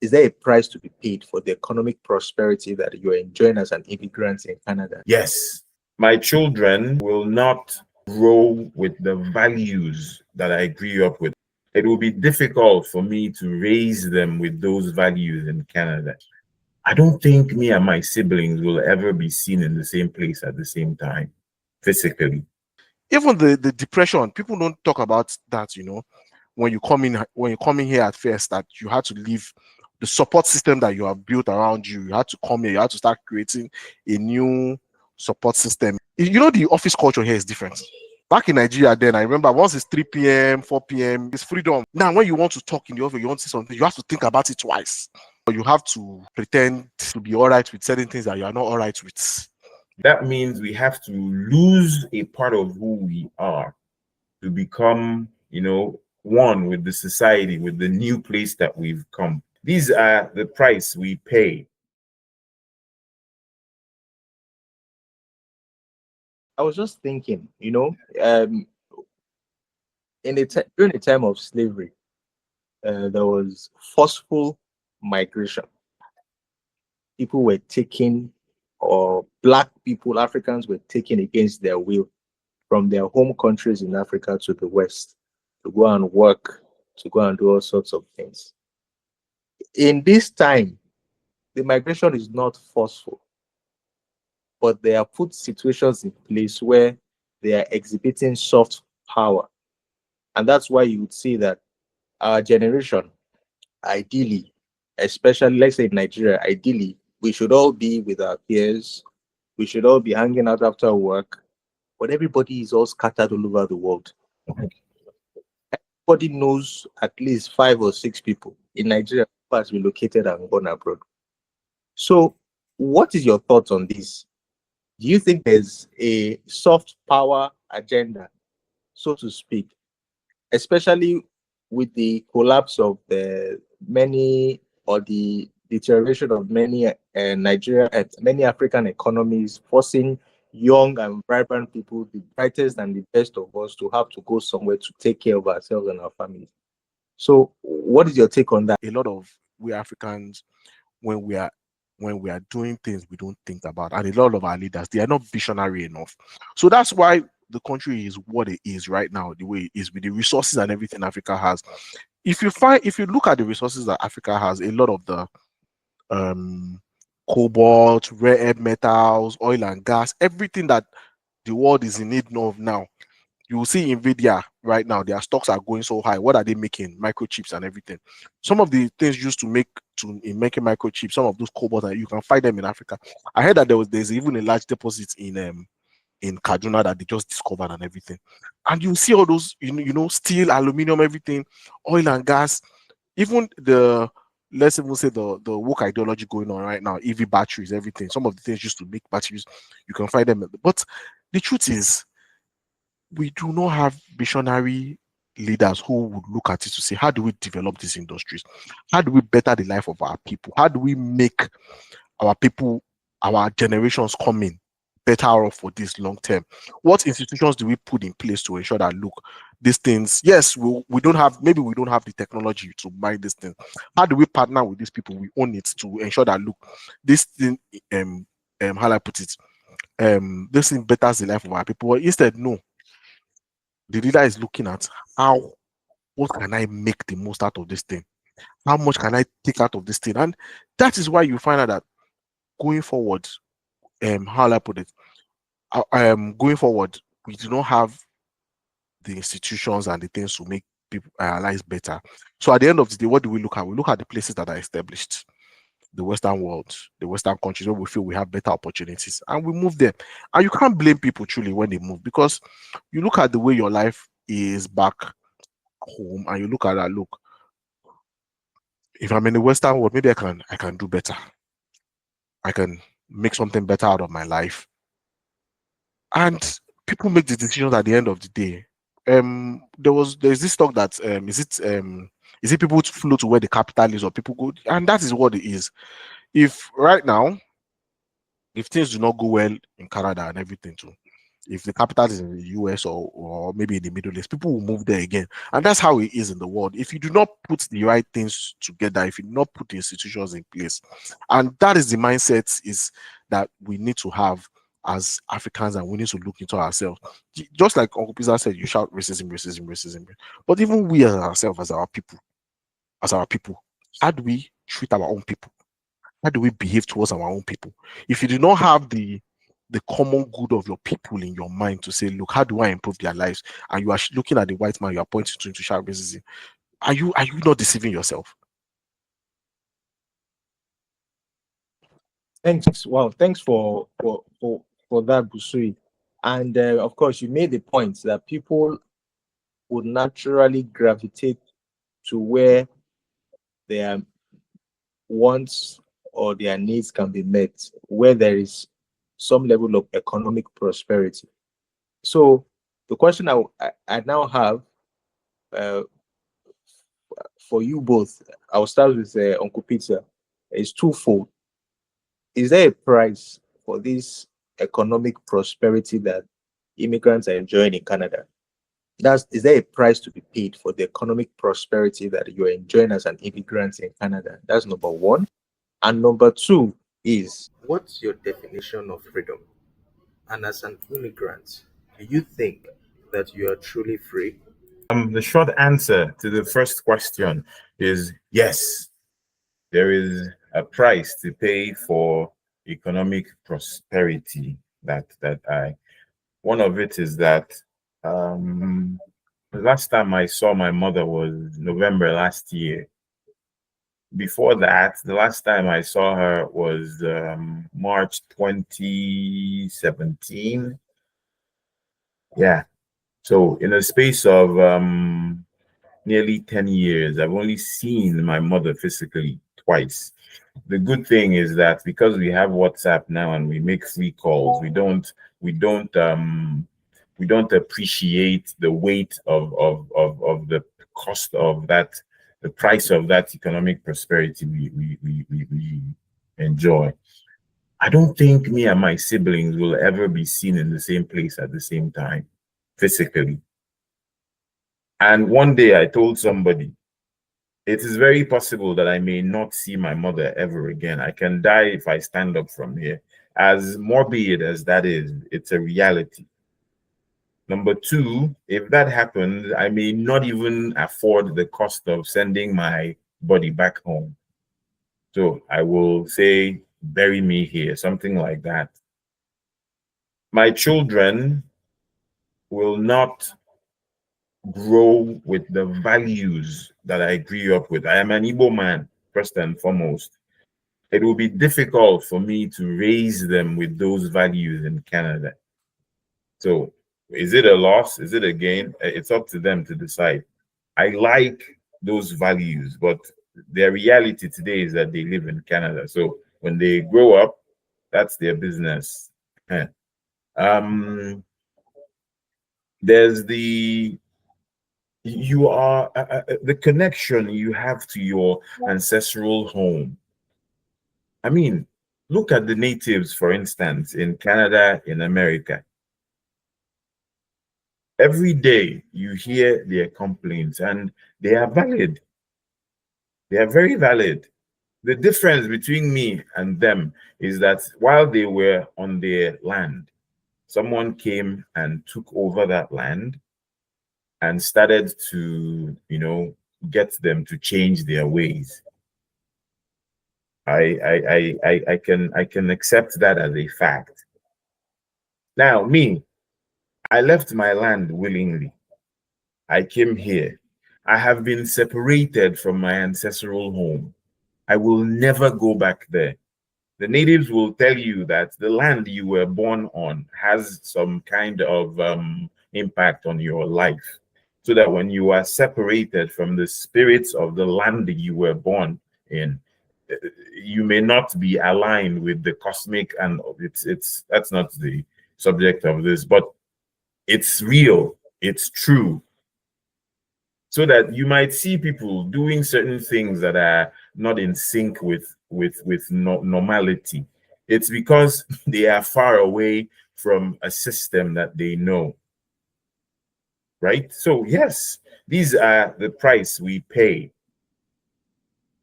Is there a price to be paid for the economic prosperity that you're enjoying as an immigrant in Canada? Yes, my children will not grow with the values that I grew up with. It will be difficult for me to raise them with those values in Canada. I don't think me and my siblings will ever be seen in the same place at the same time, physically. Even the depression, people don't talk about that, when you come in here at first, that you had to leave the support system that you have built around you. You had to come here, you had to start creating a new support system. The office culture here is different. Back in Nigeria, then I remember once it's 3 p.m., 4 p.m., it's freedom. Now, when you want to talk in the office, you want to say something, you have to think about it twice. Or you have to pretend to be all right with certain things that you are not all right with. That means we have to lose a part of who we are to become, one with the society, with the new place that we've come. These are the price we pay. I was just thinking, during the time of slavery, there was forceful migration. People were taken, or Black people, Africans were taken against their will from their home countries in Africa to the West to go and work, to go and do all sorts of things. In this time, the migration is not forceful, but they are put situations in place where they are exhibiting soft power. And that's why you would see that our generation, ideally, especially let's say in Nigeria, ideally, we should all be with our peers, we should all be hanging out after work, but everybody is all scattered all over the world. Everybody knows at least 5 or 6 people in Nigeria who has relocated and gone abroad. So, what is your thoughts on this? Do you think there's a soft power agenda, so to speak, especially with the collapse of the many, or the deterioration of many Nigeria and many African economies, forcing young and vibrant people, the brightest and the best of us, to have to go somewhere to take care of ourselves and our families? So, what is your take on that? A lot of we Africans, when we are doing things we don't think about, and a lot of our leaders, they are not visionary enough. So that's why the country is what it is right now, the way it is, with the resources and everything Africa has. If you look at the resources that Africa has, a lot of the cobalt, rare earth metals, oil and gas, everything that the world is in need of now. You will see Nvidia right now, their stocks are going so high. What are they making? Microchips and everything. Some of the things used in making microchips, some of those cobalt, you can find them in Africa. I heard that there's even a large deposit in Kaduna that they just discovered and everything. And you see all those, steel, aluminum, everything, oil and gas, even let's even say the woke ideology going on right now, EV batteries, everything. Some of the things used to make batteries, you can find them. But the truth is, we do not have visionary leaders who would look at it to say, how do we develop these industries? How do we better the life of our people? How do we make our people, our generations coming, better off for this long term? What institutions do we put in place to ensure that, look, these things, yes, we don't have the technology to buy these things. How do we partner with these people? We own it to ensure that, look, this thing, how I put it, this thing betters the life of our people. But instead, no. The leader is looking at what can I make the most out of this thing? How much can I take out of this thing? And that is why you find out that going forward, how I put it, going forward, we do not have the institutions and the things to make people lives better. So at the end of the day, what do we look at? We look at the places that are established, the Western world, the Western countries where we feel we have better opportunities, and we move them. And you can't blame people truly when they move, because you look at the way your life is back home and you look at that, look, if I'm in the Western world, maybe I can do better. I can make something better out of my life. And people make the decisions at the end of the day. There's this talk that is it people to flow to where the capital is, or people go, and that is what it is. If right now, if things do not go well in Canada and everything too, If the capital is in the US or maybe in the Middle East, people will move there again. And that's how it is in the world. If you do not put the right things together, if you do not put the institutions in place, and that is the mindset is that we need to have as Africans, and we need to look into ourselves. Just like Uncle Pizza said, you shout racism, racism, racism. But even we as ourselves, as our people, how do we treat our own people? How do we behave towards our own people? If you do not have the common good of your people in your mind to say, look, how do I improve their lives? And you are looking at the white man, you are pointing to him to shout racism. Are you not deceiving yourself? Thanks. Wow. Thanks for that, Busui. And of course, you made the point that people would naturally gravitate to where their wants or their needs can be met, where there is some level of economic prosperity. So the question I now have for you both, I'll start with Uncle Peter, is twofold. Is there a price for this economic prosperity that immigrants are enjoying in Canada? Is there a price to be paid for the economic prosperity that you're enjoying as an immigrant in Canada? That's number one. And number two is, what's your definition of freedom? And as an immigrant, do you think that you are truly free? The short answer to the first question is yes. There is a price to pay for economic prosperity. One of it is that the last time I saw my mother was November last year. Before that, the last time I saw her was March 2017. Yeah. So in a space of nearly 10 years, I've only seen my mother physically twice. The good thing is that because we have WhatsApp now and we make free calls, we don't appreciate the weight of the cost of that, the price of that economic prosperity we enjoy. I don't think me and my siblings will ever be seen in the same place at the same time, physically. And one day I told somebody, it is very possible that I may not see my mother ever again. I can die if I stand up from here. As morbid as that is, it's a reality. Number two, if that happens, I may not even afford the cost of sending my body back home. So I will say, bury me here, something like that. My children will not grow with the values that I grew up with. I am an Igbo man, first and foremost. It will be difficult for me to raise them with those values in Canada. So is it a loss? Is it a gain? It's up to them to decide. I like those values, but their reality today is that they live in Canada. So when they grow up, that's their business. There's the connection you have to your ancestral home. I mean, look at the natives, for instance, in Canada, in America. Every day you hear their complaints and they are valid. They are very valid. The difference between me and them is that while they were on their land, someone came and took over that land and started to, get them to change their ways. I can accept that as a fact. Now, me, I left my land willingly. I came here. I have been separated from my ancestral home. I will never go back there. The natives will tell you that the land you were born on has some kind of impact on your life. So that when you are separated from the spirits of the land you were born in, you may not be aligned with the cosmic, and that's not the subject of this, but it's real, it's true. So that you might see people doing certain things that are not in sync with normality. It's because they are far away from a system that they know. Right? So yes, these are the price we pay.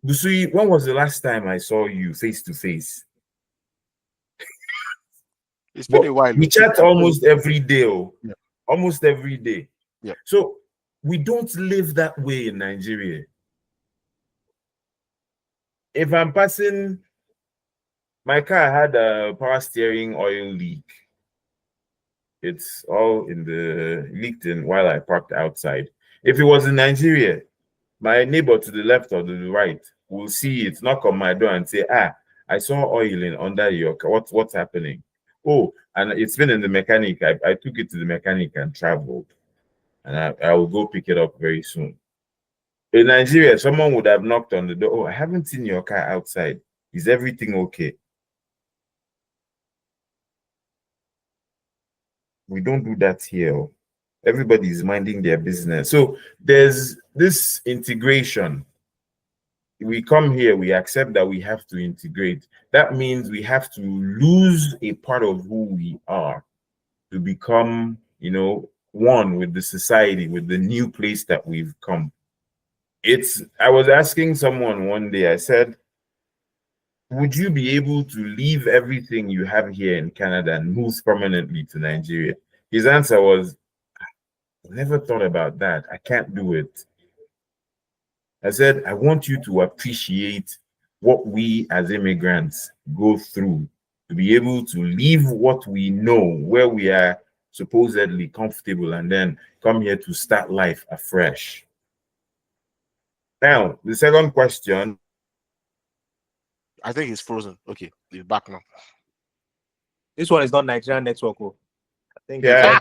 Busui, when was the last time I saw you face to face? It's been a while. We chat almost every day. Yeah. Almost every day. Yeah. So we don't live that way in Nigeria. If I'm passing, my car had a power steering oil leak. It's all in the leaked in while I parked outside. If it was in Nigeria, my neighbor to the left or to the right will see it, knock on my door and say, I saw oil in under your car. What's happening? Oh, and it's been in the mechanic. I took it to the mechanic and traveled. And I will go pick it up very soon. In Nigeria, someone would have knocked on the door. Oh, I haven't seen your car outside. Is everything okay? We don't do that here. Everybody is minding their business. So there's this integration. We come here, we accept that we have to integrate. That means we have to lose a part of who we are to become, one with the society, with the new place that we've come. I was asking someone one day, I said, would you be able to leave everything you have here in Canada and move permanently to Nigeria? His answer was, I never thought about that. I can't do it. I said, I want you to appreciate what we as immigrants go through to be able to leave what we know, where we are supposedly comfortable, and then come here to start life afresh. Now, the second question. I think it's frozen. Okay, he's back now. This one is not Nigerian network. I think. Yeah.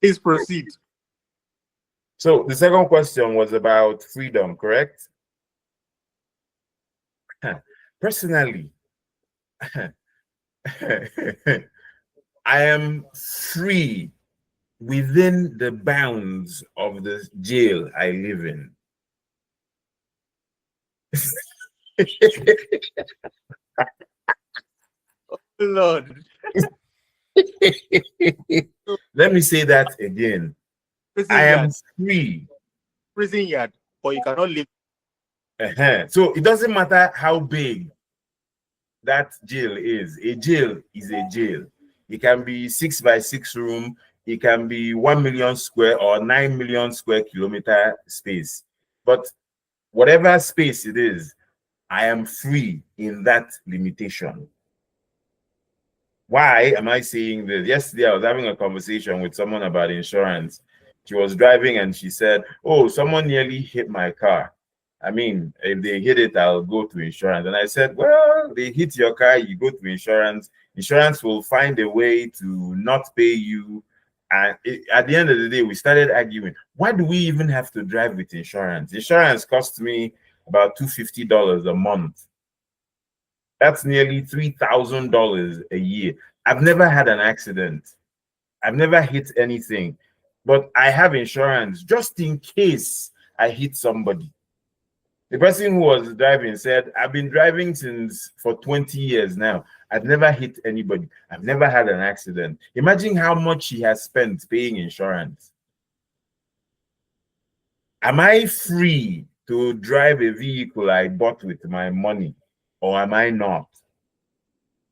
Please proceed. So the second question was about freedom, correct? Personally, I am free within the bounds of the jail I live in. Lord. Let me say that again. I am free. Prison yard, but you cannot live. So it doesn't matter how big that jail is. A jail is a jail. It can be 6 by 6 room. It can be 1 million square or 9 million square kilometer space. But whatever space it is, I am free in that limitation. Why am I saying this? Yesterday, I was having a conversation with someone about insurance. She was driving and she said, oh, someone nearly hit my car. I mean, if they hit it, I'll go to insurance. And I said, well, they hit your car, you go to insurance. Insurance will find a way to not pay you. And at the end of the day, we started arguing. Why do we even have to drive with insurance? Insurance costs me about $250 a month. That's nearly $3,000 a year. I've never had an accident. I've never hit anything. But I have insurance just in case I hit somebody. The person who was driving said, I've been driving for 20 years now. I've never hit anybody. I've never had an accident. Imagine how much he has spent paying insurance. Am I free to drive a vehicle I bought with my money, or am I not?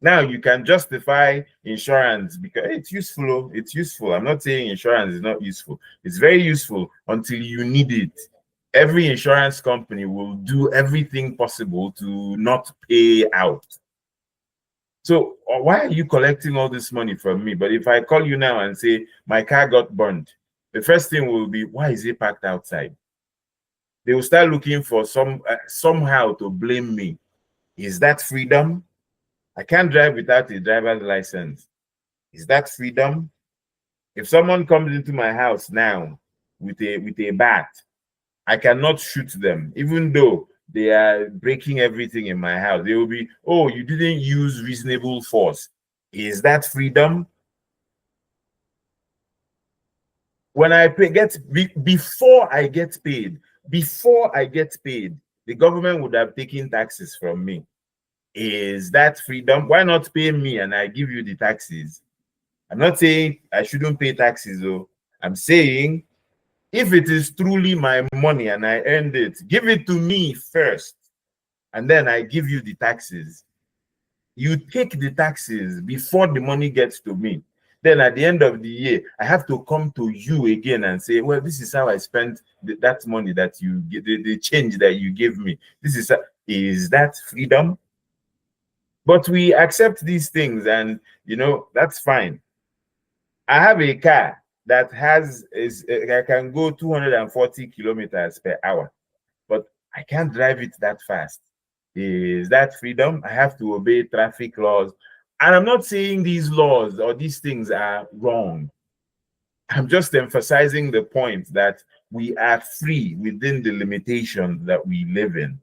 Now you can justify insurance because it's useful. It's useful. I'm not saying insurance is not useful. It's very useful until you need it. Every insurance company will do everything possible to not pay out. So why are you collecting all this money from me? But if I call you now and say my car got burned, the first thing will be, why is it parked outside? They will start looking for somehow to blame me. Is that freedom? I can't drive without a driver's license. Is that freedom? If someone comes into my house now with a bat, I cannot shoot them, even though they are breaking everything in my house. They will be, oh, you didn't use reasonable force. Is that freedom? When I before I get paid, before I get paid, the government would have taken taxes from me. Is that freedom? Why not pay me and I give you the taxes? I'm not saying I shouldn't pay taxes, though. I'm saying if it is truly my money and I earned it, give it to me first, and then I give you the taxes. You take the taxes before the money gets to me. Then at the end of the year, I have to come to you again and say, well, this is how I spent that money that you get, the change that you gave me. Is that freedom? But we accept these things, and that's fine. I have a car that I can go 240 kilometers per hour, but I can't drive it that fast. Is that freedom? I have to obey traffic laws. And I'm not saying these laws or these things are wrong. I'm just emphasizing the point that we are free within the limitations that we live in.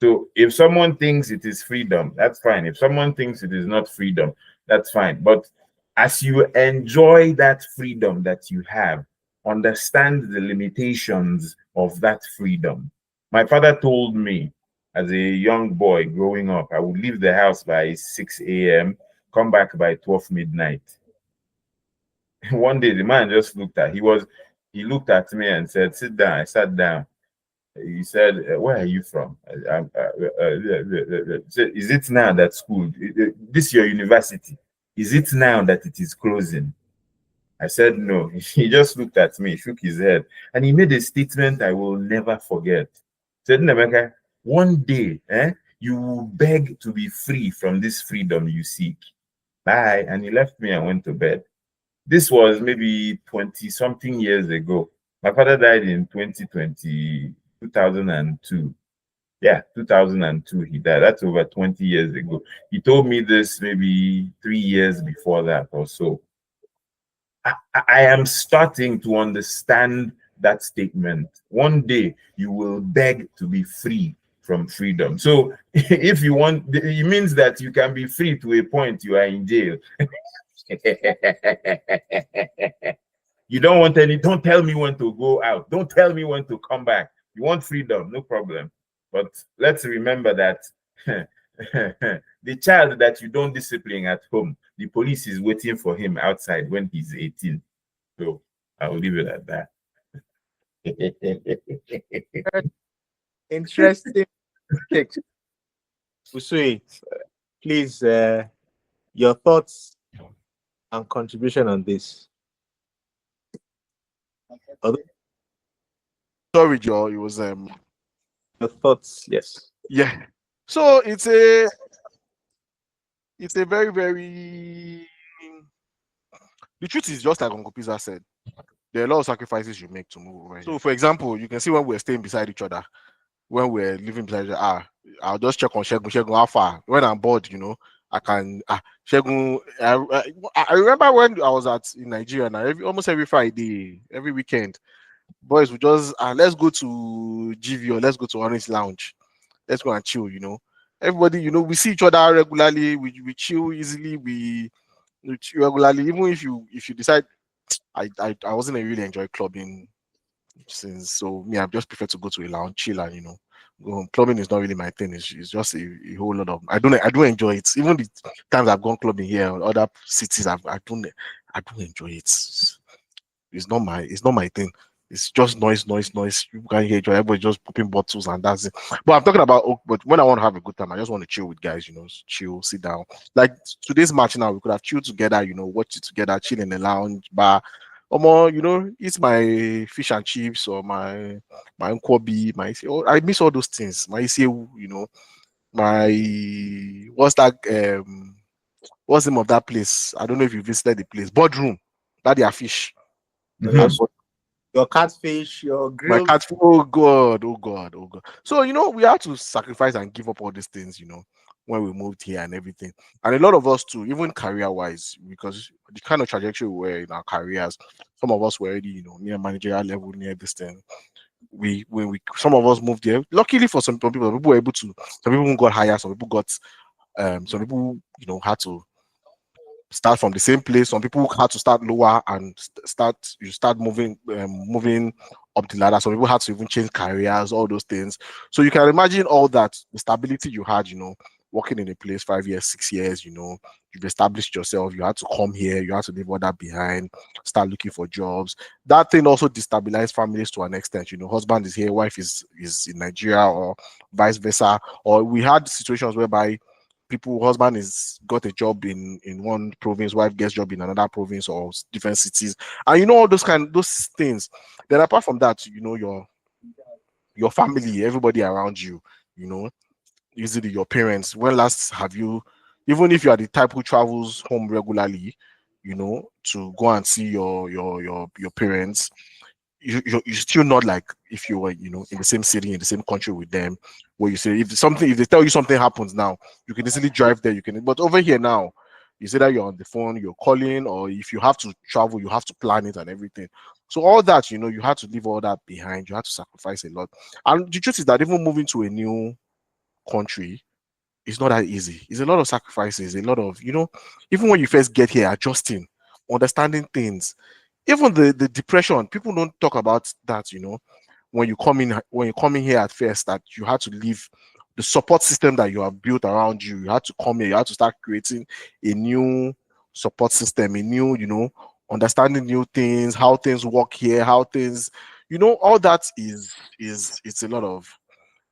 So if someone thinks it is freedom, that's fine. If someone thinks it is not freedom, that's fine. But as you enjoy that freedom that you have, understand the limitations of that freedom. My father told me as a young boy growing up, I would leave the house by 6 a.m., come back by 12 midnight. One day the man just he looked at me and said, sit down. I sat down. He said, where are you from? Is it now that school, this your university, is it now that it is closing? I said, no. He just looked at me, shook his head, and he made a statement I will never forget. He said, Nemeka, one day, you will beg to be free from this freedom you seek. Bye. And he left me and went to bed. This was maybe 20-something years ago. My father died in 2002. Yeah, 2002 he died. That's over 20 years ago. He told me this maybe 3 years before that or so. I am starting to understand that statement. One day you will beg to be free from freedom. So if you want, it means that you can be free to a point you are in jail. You don't want don't tell me when to go out. Don't tell me when to come back. You want freedom, no problem. But let's remember that the child that you don't discipline at home, the police is waiting for him outside when he's 18. So I'll leave it at that. Interesting take. Usui, please, your thoughts and contribution on this. Sorry, Joe. It was Your thoughts, yes. yeah. So it's a very, very. The truth is, just like Uncle Pizza said, there are a lot of sacrifices you make to move over. So, for example, you can see when we're staying beside each other, when we're living beside each other, I'll just check on Shegun, how far. When I'm bored, I can Shegun. I remember when I was in Nigeria, and almost every Friday, every weekend, boys would just let's go to GV or let's go to Orange Lounge. Let's go and chill, Everybody, we see each other regularly, we chill easily, we chill regularly. Even if you decide, I wasn't really enjoy clubbing since, so me, I just prefer to go to a lounge, chill, and go home. Clubbing is not really my thing. It's just a whole lot of I don't enjoy it. Even the times I've gone clubbing here or other cities, I don't enjoy it. It's not my thing. It's just noise. You can hear each other, everybody just popping bottles and that's it. But I'm talking about, but when I want to have a good time, I just want to chill with guys, chill, sit down. Like today's match now, we could have chilled together, watch it together, chill in the lounge, bar, or more, eat my fish and chips or my nkwobi, I miss all those things. My isewu, my what's the name of that place? I don't know if you visited the place. Boardroom, that they are fish. Mhm. Your catfish, your My grilled. cat, oh God. So we had to sacrifice and give up all these things, when we moved here and everything. And a lot of us too, even career-wise, because the kind of trajectory we were in our careers, some of us were already, near managerial level, near this thing. Some of us moved here. Luckily for some people were able to. Some people got higher. Some people got. Some people, had to start from the same place. Some people had to start lower and start moving up the ladder. Some people had to even change careers, all those things. So you can imagine all that, the stability you had, working in a place 5 years, 6 years, you've established yourself, you had to come here, you had to leave all that behind, start looking for jobs. That thing also destabilized families to an extent. Husband is here, wife is in Nigeria, or vice versa. Or we had situations whereby husband is got a job in one province, wife gets job in another province or different cities, and all those things. Then apart from that, your family, everybody around you, usually your parents. When last have you, even if you are the type who travels home regularly, to go and see your parents, you're still not like if you were, in the same city, in the same country with them, where you say if they tell you something happens now, you can easily drive there. But over here now, you say that you're on the phone, you're calling, or if you have to travel, you have to plan it and everything. So all that, you had to leave all that behind. You had to sacrifice a lot. And the truth is that even moving to a new country, it's not that easy. It's a lot of sacrifices, a lot of, even when you first get here, adjusting, understanding things, even the depression. People don't talk about that, when you come in here at first, that you had to leave the support system that you have built around you. You had to come here, you had to start creating a new support system, a new, understanding new things, how things work here, how things, all that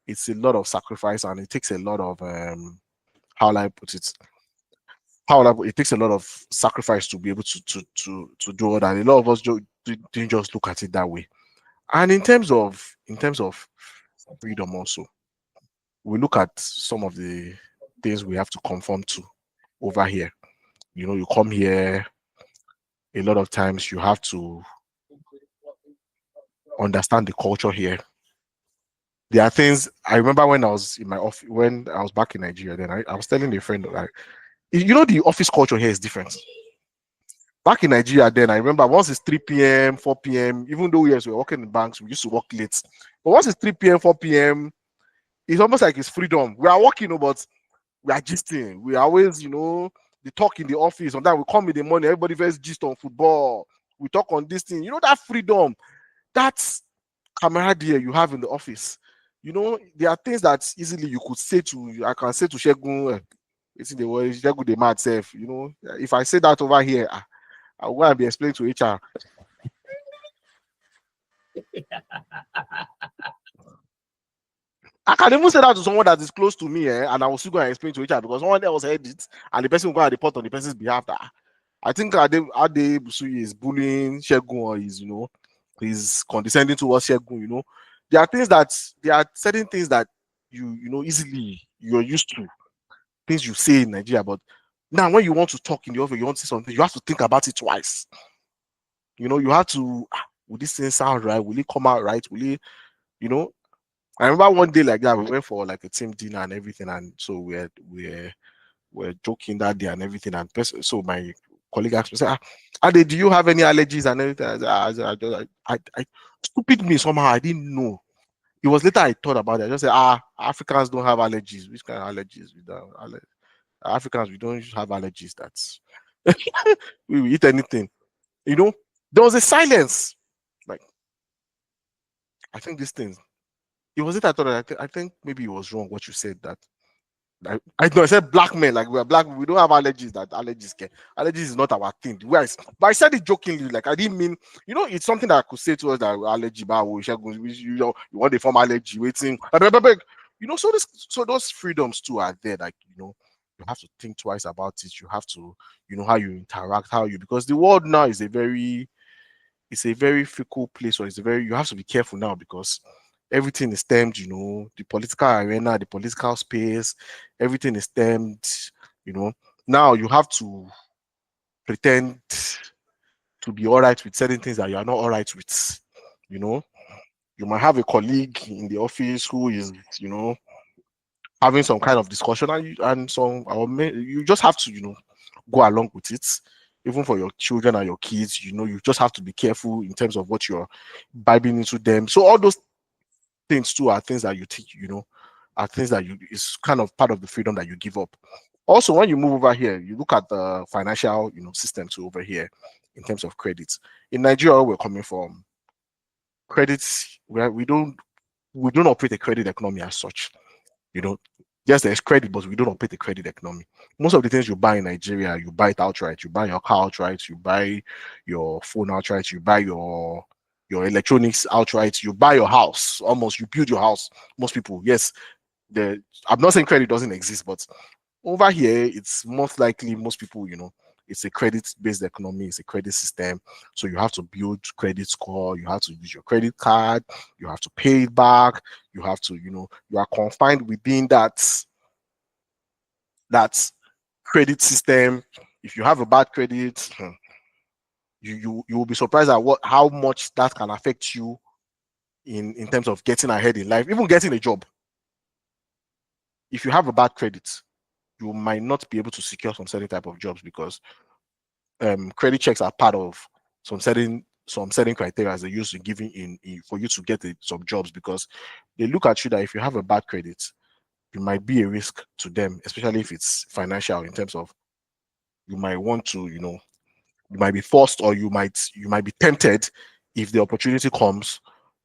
it's a lot of sacrifice, and it takes a lot of how will I put it? It takes a lot of sacrifice to be able to do all that. A lot of us didn't just look at it that way. And in terms of freedom also, we look at some of the things we have to conform to over here. You come here, a lot of times you have to understand the culture here. There are things I remember when I was in my office, when I was back in Nigeria. Then I was telling a friend, like, the office culture here is different. Back in Nigeria, then I remember once it's 3 p.m., 4 p.m., even though we were working in banks, we used to work late. But once it's 3 p.m., 4 p.m., it's almost like it's freedom. We are working, but we are gisting. We always, they talk in the office. Sometimes we come in the morning, everybody first gist on football. We talk on this thing. That freedom, that's camaraderie you have in the office. There are things that easily you could say to, I can say to Shegun, it's in the way, Shegun the mad self. If I say that over here, I will be explaining to HR. I can even say that to someone that is close to me, and I will still go and explain to HR, because someone else heard it, and the person will go and report on the person's behalf. That I think Ade Busui is bullying Shegun, or he's condescending towards Shegun. There are certain things that easily you're used to, things you say in Nigeria, but now when you want to talk in the office, you want to say something, you have to think about it twice. You have to, will this thing sound right? Will it come out right? Will it, I remember one day like that, we went for like a team dinner and everything, and so we're joking that day and everything, and so my colleague asked me, say, Ade, do you have any allergies and everything? I stupid me somehow, I didn't know. It was later I thought about it. I just said, Africans don't have allergies. Which kind of allergies? Africans, we don't have allergies. That's we will eat anything. There was a silence. Like, I think this thing. It was it I thought I think maybe it was wrong what you said, that I said black men, like we are black, we don't have allergies, that allergies can. Allergies is not our thing. But I said it jokingly, like I didn't mean, it's something that I could say to us, that allergy, you want to form allergy, waiting. So those freedoms too are there, like you have to think twice about it. You have to, how you interact, because the world now is a very fickle place, or you have to be careful now, because everything is stemmed, the political arena, the political space, everything is stemmed, now you have to pretend to be all right with certain things that you are not all right with. You might have a colleague in the office who is, having some kind of discussion, you just have to, go along with it. Even for your children and your kids, you just have to be careful in terms of what you're imbibing into them. So all those things too are things that you teach, are things that is kind of part of the freedom that you give up. Also, when you move over here, you look at the financial, system too over here in terms of credit. In Nigeria, we're coming from, credits, we don't operate a credit economy as such. Yes, there's credit, but we don't operate a credit economy. Most of the things you buy in Nigeria, you buy it outright. You buy your car outright. You buy your phone outright. You buy your electronics outright. You buy your house. Almost, you build your house. Most people, yes. I'm not saying credit doesn't exist, but over here, it's most likely most people, it's a credit-based economy. It's a credit system. So you have to build credit score. You have to use your credit card. You have to pay it back. You have to, you are confined within that credit system. If you have a bad credit, you will be surprised at how much that can affect you in terms of getting ahead in life, even getting a job. If you have a bad credit, you might not be able to secure some certain type of jobs because credit checks are part of some certain criteria they use in giving in for you to get some jobs, because they look at you that if you have a bad credit, you might be a risk to them, especially if it's financial, in terms of you might want to, you might be forced, or you might be tempted if the opportunity comes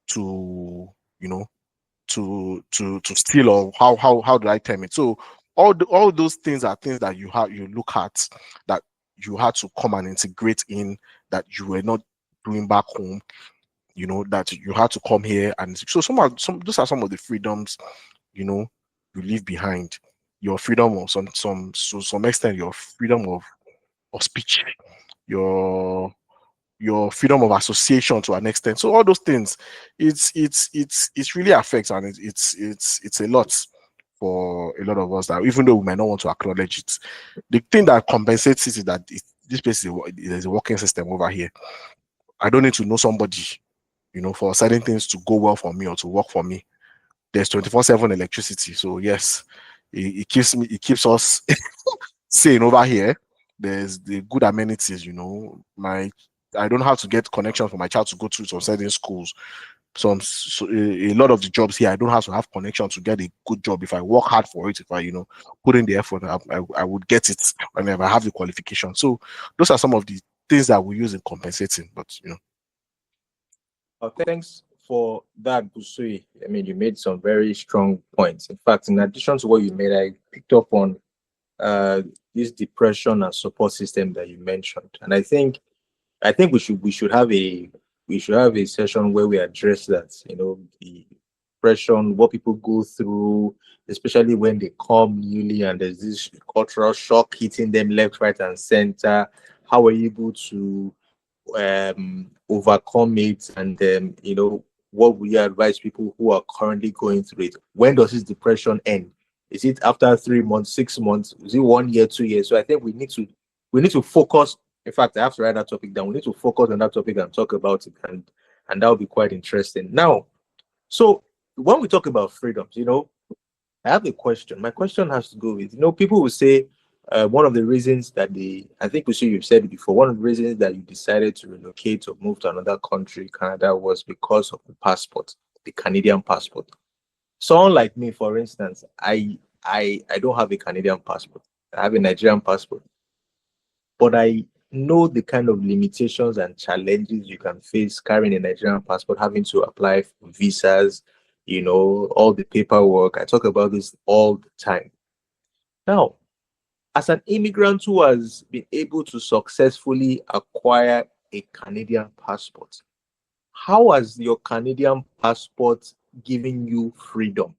to, to steal, or how do I term it? So all those things are things that you look at, that you had to come and integrate in, that you were not doing back home, that you had to come here. And so those are some of the freedoms, you leave behind. Your freedom of some extent, your freedom of speech, your freedom of association to an extent. So all those things, it's really affects, and it's a lot for a lot of us, that even though we might not want to acknowledge it, the thing that compensates it is that this place is a working system over here. I don't need to know somebody, for certain things to go well for me or to work for me. There's 24/7 electricity, so yes, it keeps us sane over here. There's the good amenities, I don't have to get connection for my child to go to some certain schools. A lot of the jobs here, I don't have to have connection to get a good job. If I work hard for it, if I put in the effort, I would get it whenever I have the qualification. So those are some of the things that we use in compensating. But Thanks for that, Busui. I mean, you made some very strong points. In fact, in addition to what you made, I picked up on this depression and support system that you mentioned, and I think we should have a session where we address that. The depression, what people go through, especially when they come newly and there's this cultural shock hitting them left, right, and center. How are you able to overcome it? And then, what would you advise people who are currently going through it? When does this depression end? Is it after 3 months, 6 months? Is it 1 year, 2 years? So I think we need to focus. In fact, I have to write that topic down. We need to focus on that topic and talk about it, and that will be quite interesting. Now, so when we talk about freedoms, I have a question. My question has to go with, people will say one of the reasons that I think you've said it before, one of the reasons that you decided to relocate or move to another country, Canada, was because of the passport, the Canadian passport. Someone like me, for instance, I don't have a Canadian passport. I have a Nigerian passport. But I know the kind of limitations and challenges you can face carrying a Nigerian passport, having to apply for visas, all the paperwork. I talk about this all the time. Now, as an immigrant who has been able to successfully acquire a Canadian passport, how has your Canadian passport given you freedom?